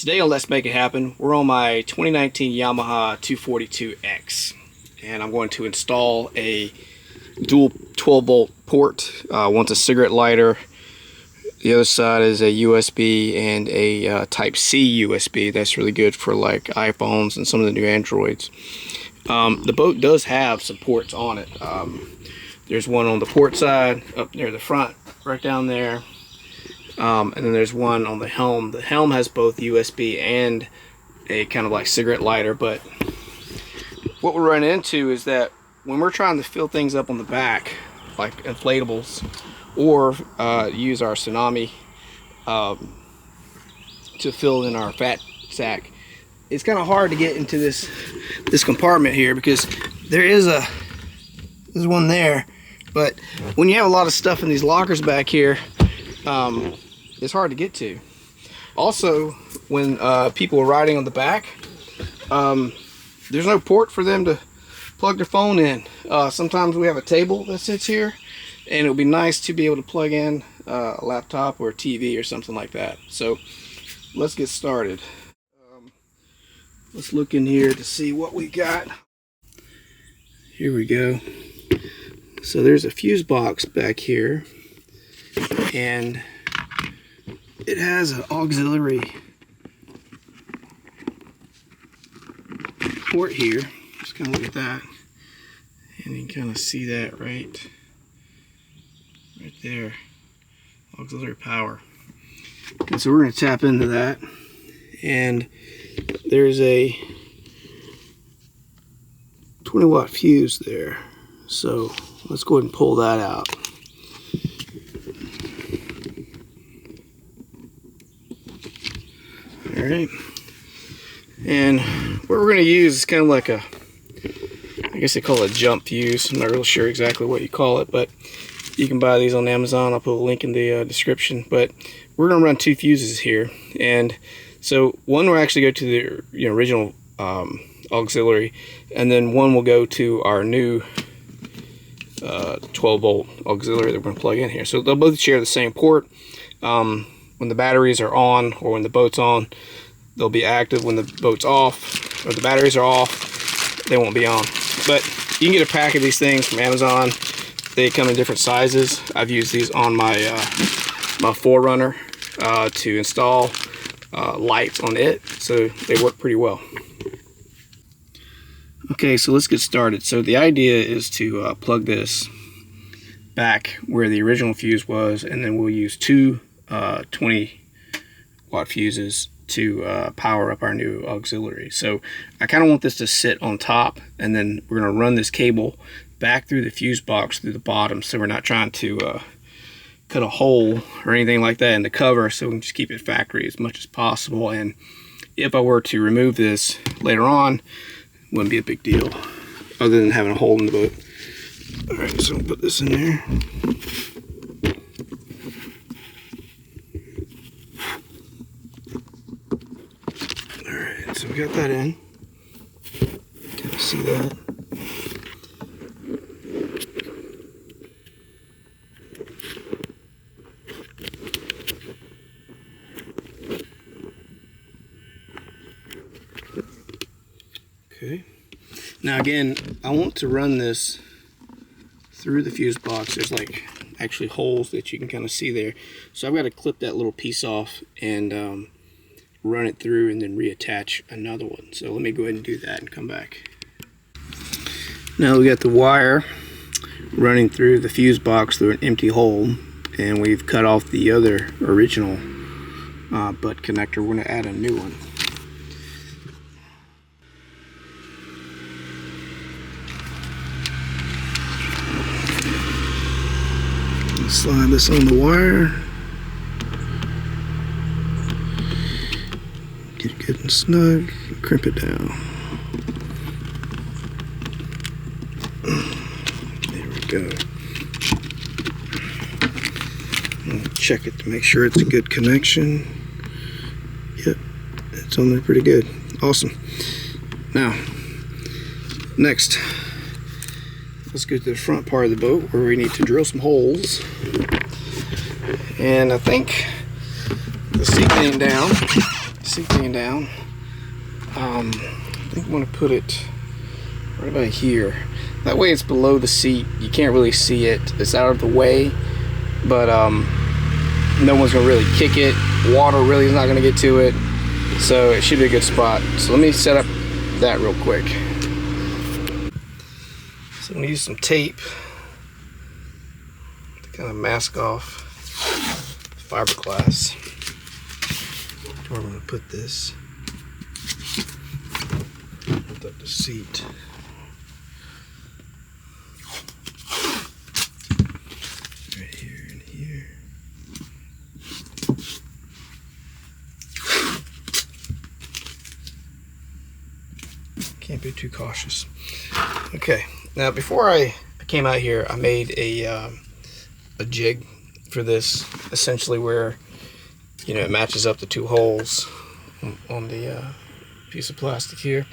Today on Let's Make It Happen, we're on my 2019 Yamaha 242X, and I'm going to install a dual 12-volt port. One's a cigarette lighter, the other side is a USB and a Type-C USB. That's really good for like iPhones and some of the new Androids. The boat does have some ports on it. There's one on the port side, up near the front, right down there. And then there's one on the helm. The helm has both USB and a kind of like cigarette lighter, but what we're running into is that when we're trying to fill things up on the back, like inflatables, or use our tsunami to fill in our fat sack, it's kind of hard to get into this compartment here because there's one there, but when you have a lot of stuff in these lockers back here, it's hard to get to. Also, when people are riding on the back, there's no port for them to plug their phone in. Sometimes we have a table that sits here, and it would be nice to be able to plug in a laptop or a TV or something like that. So let's get started. Let's look in here to see what we got. Here we go. So there's a fuse box back here, and it has an auxiliary port here. Just kind of look at that, and you can kind of see that right there, auxiliary power. And so we're going to tap into that, and there's a 20-watt fuse there. So let's go ahead and pull that out. Alright, and what we're going to use is kind of like I guess they call it a jump fuse. I'm not really sure exactly what you call it, but you can buy these on Amazon. I'll put a link in the description. But we're going to run two fuses here, and so one will actually go to the original auxiliary, and then one will go to our new 12-volt auxiliary that we're going to plug in here. So they'll both share the same port. When the batteries are on, or when the boat's on, they'll be active. When the boat's off, or the batteries are off, they won't be on. But you can get a pack of these things from Amazon. They come in different sizes. I've used these on my my 4Runner to install lights on it, so they work pretty well. Okay, so let's get started. So the idea is to plug this back where the original fuse was, and then we'll use two 20-watt fuses to power up our new auxiliary. So I kind of want this to sit on top, and then we're going to run this cable back through the fuse box through the bottom, so we're not trying to cut a hole or anything like that in the cover, so we can just keep it factory as much as possible. And if I were to remove this later on, it wouldn't be a big deal other than having a hole in the boat. Alright, so I'll put this in there. Alright, so we got that in. Can you see that? Okay. Now again, I want to run this through the fuse box. There's like actually holes that you can kind of see there. So I've got to clip that little piece off and run it through and then reattach another one. So let me go ahead and do that and come back. Now we got the wire running through the fuse box through an empty hole, and we've cut off the other original butt connector. We're going to add a new one. Slide this on the wire. Get it good and snug. Crimp it down. There we go. I'll check it to make sure it's a good connection. Yep, it's on there pretty good. Awesome. Now, next, let's go to the front part of the boat where we need to drill some holes. And I think the seat came down. seat thing down. I think I'm going to put it right about here. That way it's below the seat. You can't really see it. It's out of the way, but no one's going to really kick it. Water really is not going to get to it. So it should be a good spot. So let me set up that real quick. So I'm going to use some tape to kind of mask off fiberglass. Where I'm going to put this. Lift up the seat. Right here and here. Can't be too cautious. Okay, now before I came out here, I made a jig for this, essentially where, you know, it matches up the two holes on the piece of plastic here.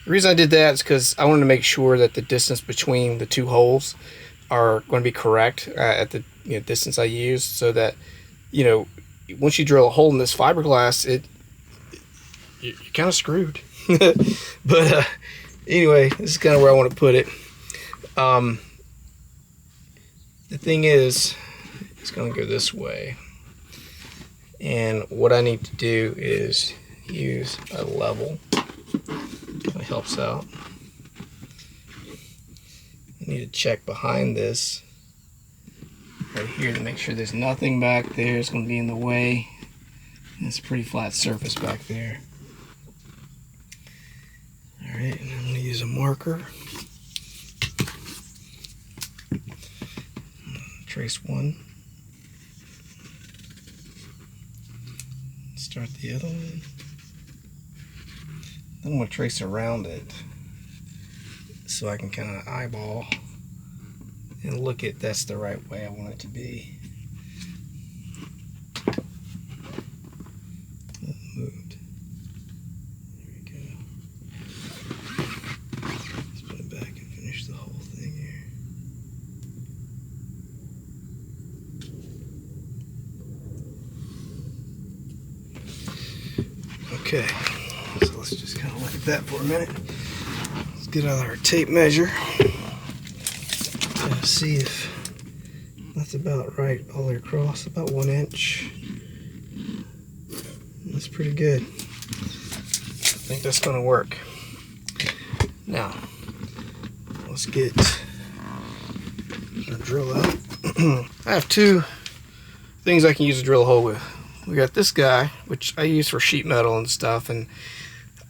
The reason I did that is because I wanted to make sure that the distance between the two holes are going to be correct at the distance I used, so that, you know, once you drill a hole in this fiberglass, you're kind of screwed. But anyway, this is kind of where I want to put it. The thing is, it's going to go this way, and what I need to do is use a level. It helps out. I need to check behind this right here to make sure there's nothing back there. It's going to be in the way. And it's a pretty flat surface back there. Alright, and I'm going to use a marker. Trace one. Start the other one. Then I'm going to trace around it so I can kind of eyeball and look at that's the right way I want it to be. Moved. There we go. Let's put it back and finish the whole thing here. Okay, so let's just kind of look at that for a minute. Let's get out our tape measure. See if that's about right all the way across, about 1 inch. That's pretty good. I think that's going to work. Now, let's get a drill out. I have two things I can use to drill a hole with. We got this guy, which I use for sheet metal and stuff, and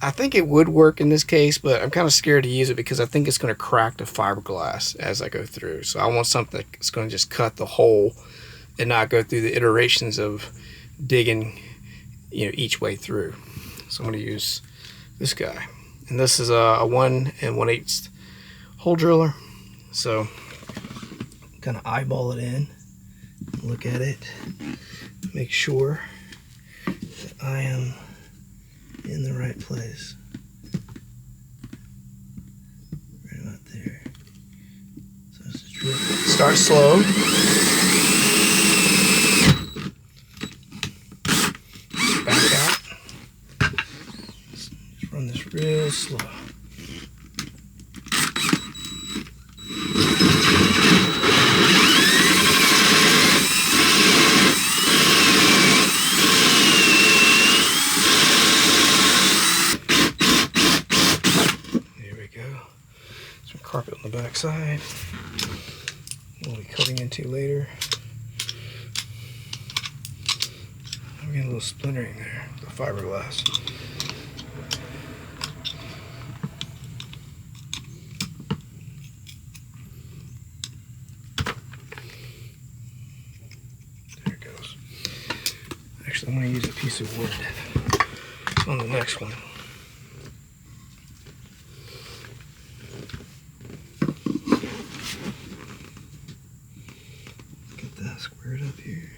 I think it would work in this case, but I'm kind of scared to use it because I think it's going to crack the fiberglass as I go through. So I want something that's going to just cut the hole and not go through the iterations of digging, you know, each way through. So I'm going to use this guy, and this is a 1 1/8 hole driller. So kind of eyeball it in, look at it, make sure that I am in the right place. Right about there. So let's just drill. Start slow. Back out. Just run this real slow. Carpet on the back side. We'll be cutting into later. I'm getting a little splintering there, the fiberglass. There it goes. Actually, I'm going to use a piece of wood on the next one. Squared up here.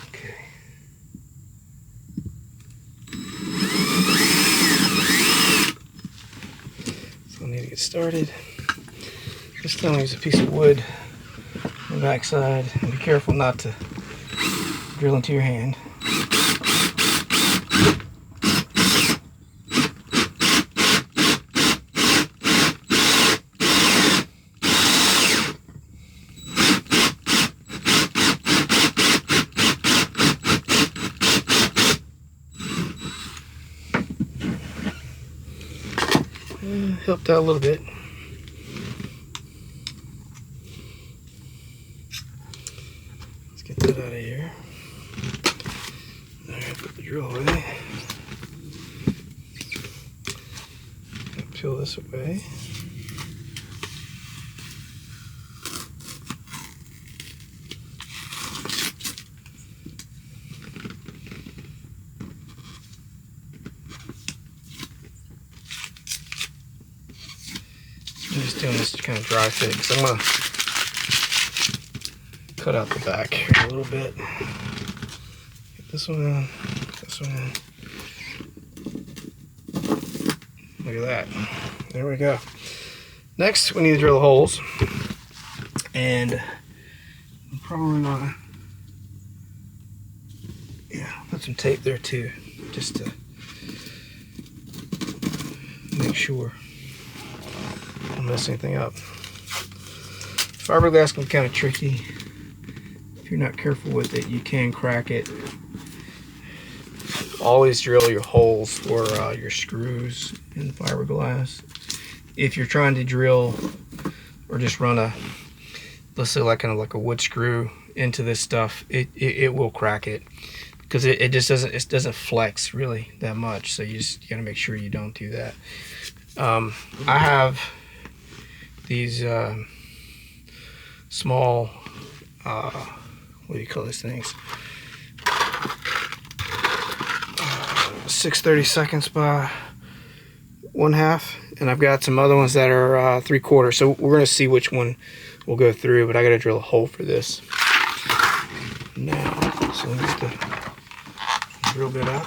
Okay. So I need to get started. This time I use a piece of wood. I'm backside, and be careful not to drill into your hand. Helped out a little bit. Let's get that out of here. Alright, put the drill away. Peel this away. I'm just doing this to kind of dry fit because I'm going to cut out the back here a little bit. Get this one in, this one in. Look at that. There we go. Next, we need to drill the holes. And I'm probably going to put some tape there too, just to make sure I don't mess anything up. Fiberglass can be kind of tricky. If you're not careful with it, you can crack it. Always drill your holes for your screws in the fiberglass. If you're trying to drill or just run a, let's say like a wood screw into this stuff, it will crack it because it just doesn't flex really that much. So you gotta make sure you don't do that. I have these small, what do you call these things? 6/32 by 1/2, and I've got some other ones that are 3/4. So we're gonna see which one we'll go through, but I gotta drill a hole for this now. So let me get the drill bit out.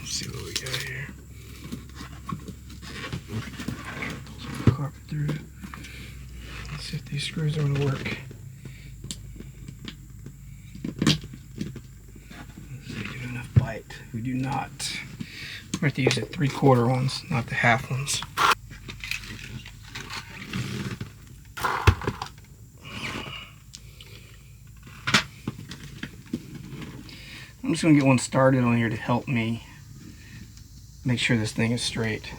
See what we got here. Carpet through. Let's see if these screws are going to work. Let's see, do enough bite. We do not. We have to use the 3/4 ones, not the half ones. I'm just going to get one started on here to help me make sure this thing is straight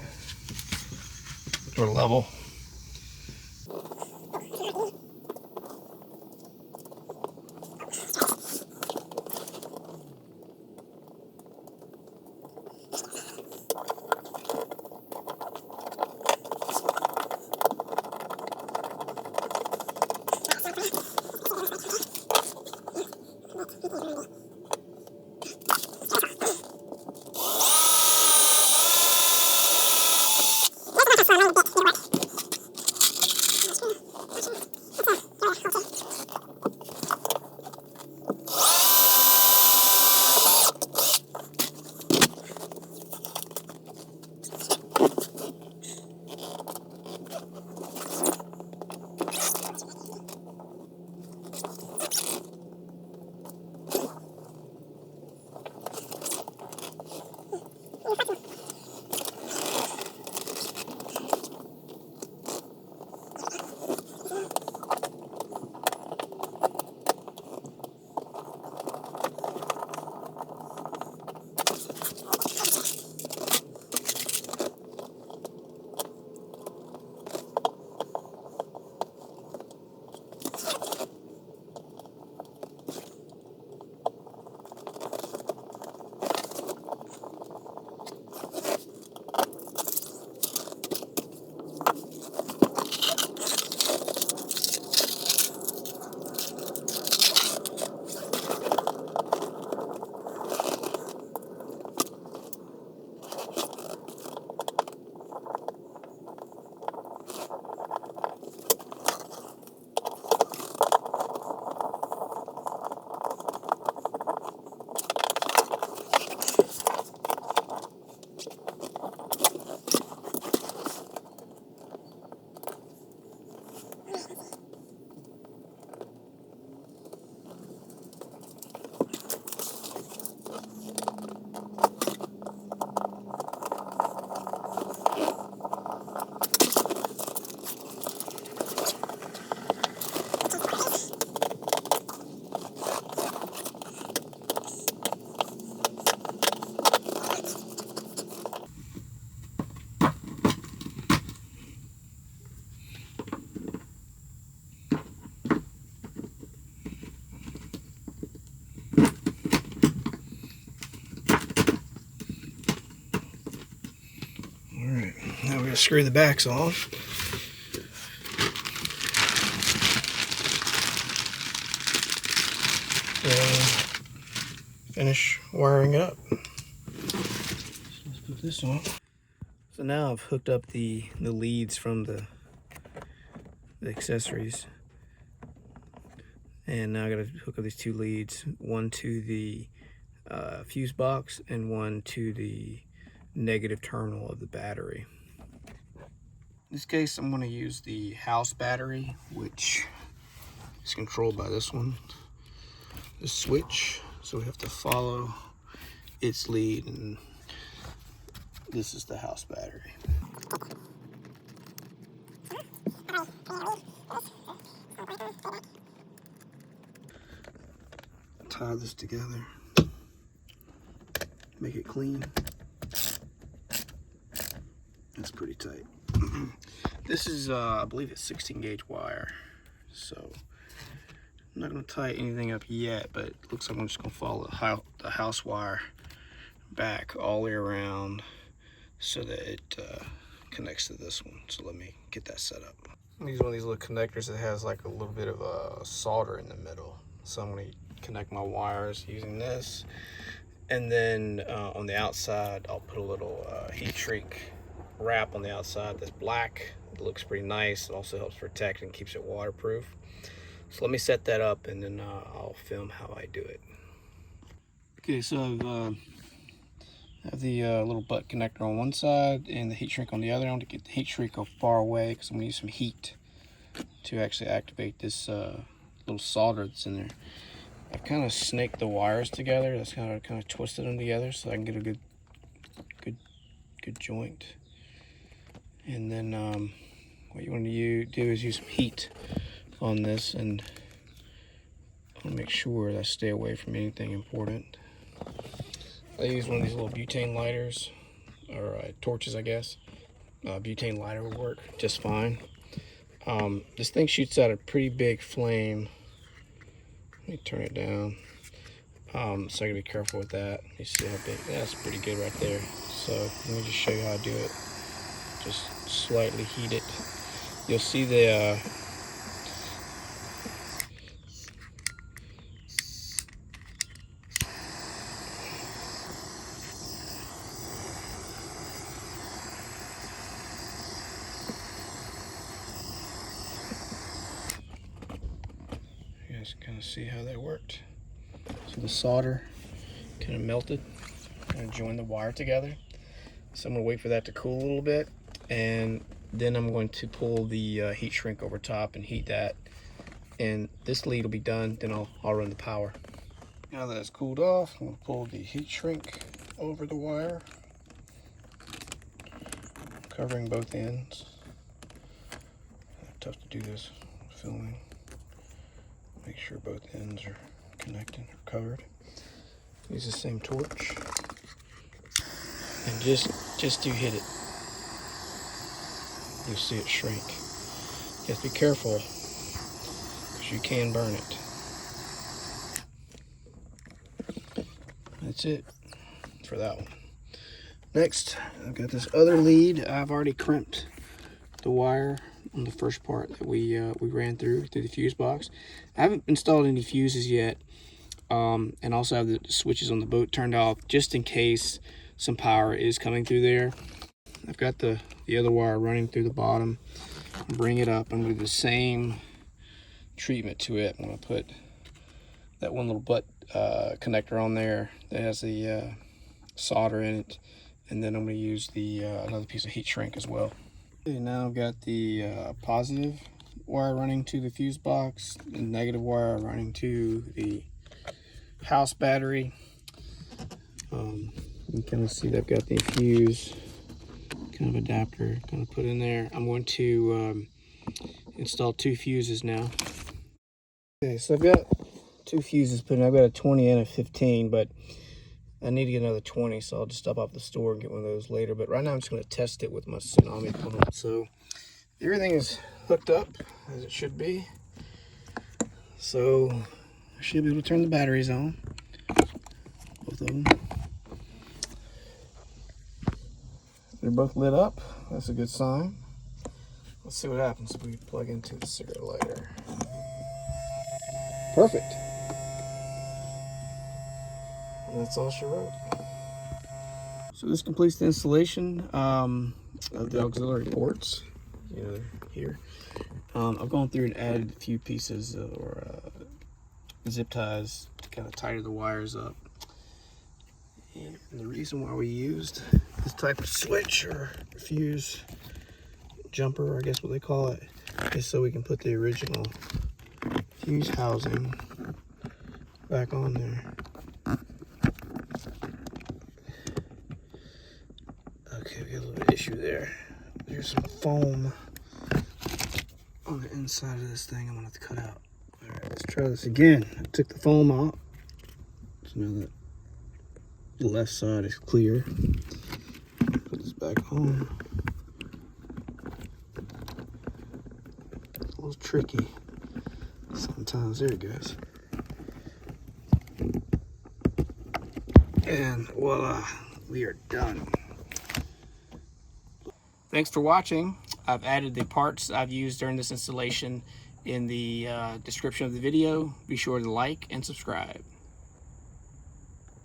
or level. going to screw the backs on. And finish wiring it up. So let's put this on. So now I've hooked up the leads from the accessories. And now I gotta hook up these two leads, one to the fuse box and one to the negative terminal of the battery. In this case, I'm gonna use the house battery, which is controlled by this one, the switch. So we have to follow its lead, and this is the house battery. Tie this together, make it clean. That's pretty tight. This is, I believe it's 16 gauge wire. So I'm not gonna tie anything up yet, but it looks like I'm just gonna follow the house wire back all the way around so that it connects to this one. So let me get that set up. I'm gonna use one of these little connectors that has like a little bit of solder in the middle. So I'm gonna connect my wires using this, and then on the outside I'll put a little heat shrink wrap on the outside that's black. It looks pretty nice. It also helps protect and keeps it waterproof. So let me set that up, and then I'll film how I do it. Okay, so I have the little butt connector on one side and the heat shrink on the other. I want to get the heat shrink far away because I'm going to use some heat to actually activate this little solder that's in there. I've kind of snaked the wires together. That's kind of twisted them together so I can get a good joint. And then what you want to do is use some heat on this, and I'll make sure that I stay away from anything important. I use one of these little butane lighters, or torches, I guess. Butane lighter will work just fine. This thing shoots out a pretty big flame. Let me turn it down. So I gotta be careful with that. You see how big? That's pretty good right there. So let me just show you how to do it. Just slightly heat it. You'll see the you guys can kind of see how that worked. So the solder kind of melted. I'm going to join the wire together. So I'm going to wait for that to cool a little bit, and then I'm going to pull the heat shrink over top and heat that. And this lead will be done, then I'll run the power. Now that it's cooled off, I'm going to pull the heat shrink over the wire, covering both ends. Tough to do this filming. Make sure both ends are connected or covered. Use the same torch, and just do hit it. You'll see it shrink. You have to be careful because you can burn it. That's it for that one. Next, I've got this other lead. I've already crimped the wire on the first part that we ran through the fuse box. I haven't installed any fuses yet, and also have the switches on the boat turned off just in case some power is coming through there. I've got the other wire running through the bottom. Bring it up. I'm going to do the same treatment to it. I'm going to put that one little butt connector on there that has the solder in it, and then I'm going to use the another piece of heat shrink as well. Okay, now I've got the positive wire running to the fuse box, and negative wire running to the house battery. You can kind of see that I've got the fuse kind of adapter kind of put in there. I'm going to install two fuses now. Okay, so I've got two fuses put in. I've got a 20 and a 15, but I need to get another 20, so I'll just stop off the store and get one of those later. But right now I'm just going to test it with my tsunami pump. So everything is hooked up as it should be. So I should be able to turn the batteries on, both of them. They're both lit up. That's a good sign. Let's see what happens if we plug into the cigarette lighter. Perfect. And that's all she wrote. So this completes the installation of the auxiliary ports. You know, here. I've gone through and added a few pieces or zip ties to kind of tighten the wires up. And the reason why we used this type of switch or fuse jumper, I guess what they call it, is so we can put the original fuse housing back on there. Okay, we got a little bit of issue there. There's some foam on the inside of this thing I'm gonna have to cut out. All right, let's try this again. I took the foam out, so now that the left side is clear. Put this back on. It's a little tricky sometimes. There it goes. And voila, we are done. Thanks for watching. I've added the parts I've used during this installation in the description of the video. Be sure to like and subscribe.